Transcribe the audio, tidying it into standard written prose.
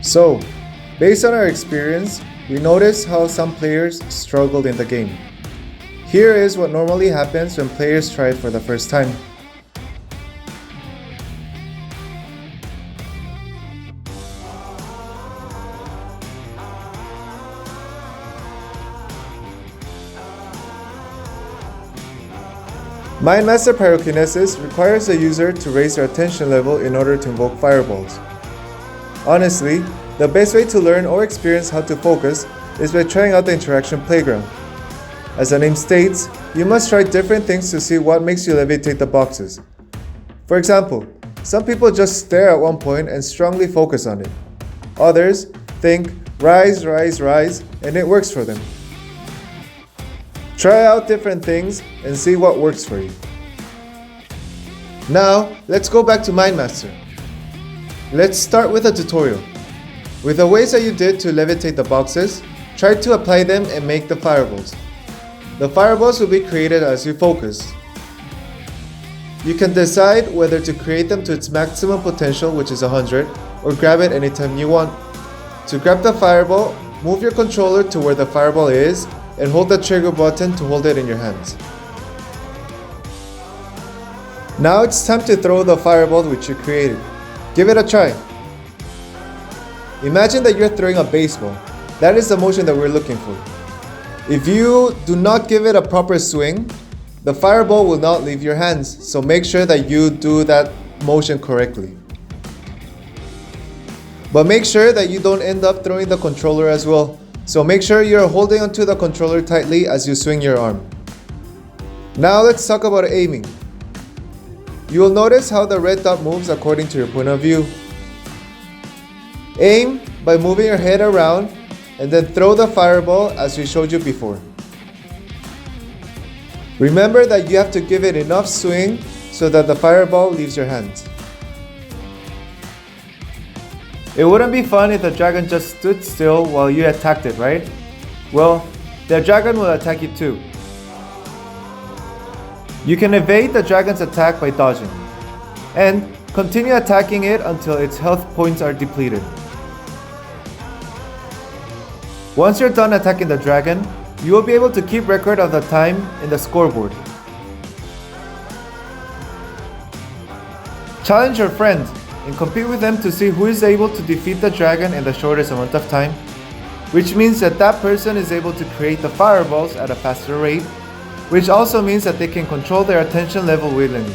So, based on our experience, we noticed how some players struggled in the game. Here is what normally happens when players try it for the first time. Mindmaster Pyrokinesis requires the user to raise their attention level in order to invoke fireballs. Honestly, the best way to learn or experience how to focus is by trying out the interaction playground. As the name states, you must try different things to see what makes you levitate the boxes. For example, some people just stare at one point and strongly focus on it. Others think, rise, rise, rise, and it works for them. Try out different things and see what works for you. Now, let's go back to Mindmaster. Let's start with a tutorial. With the ways that you did to levitate the boxes, try to apply them and make the fireballs. The fireballs will be created as you focus. You can decide whether to create them to its maximum potential, which is 100, or grab it anytime you want. To grab the fireball, move your controller to where the fireball is and hold the trigger button to hold it in your hands. Now it's time to throw the fireball which you created. Give it a try. Imagine that you're throwing a baseball. That is the motion that we're looking for. If you do not give it a proper swing, the fireball will not leave your hands, so make sure that you do that motion correctly. But make sure that you don't end up throwing the controller as well. So make sure you're holding onto the controller tightly as you swing your arm. Now let's talk about aiming. You will notice how the red dot moves according to your point of view. Aim by moving your head around and then throw the fireball as we showed you before. Remember that you have to give it enough swing so that the fireball leaves your hands. It wouldn't be fun if the dragon just stood still while you attacked it, right? Well, the dragon will attack you too. You can evade the dragon's attack by dodging, and continue attacking it until its health points are depleted. Once you're done attacking the dragon, you will be able to keep record of the time in the scoreboard. Challenge your friends and compete with them to see who is able to defeat the dragon in the shortest amount of time, which means that that person is able to create the fireballs at a faster rate, which also means that they can control their attention level willingly.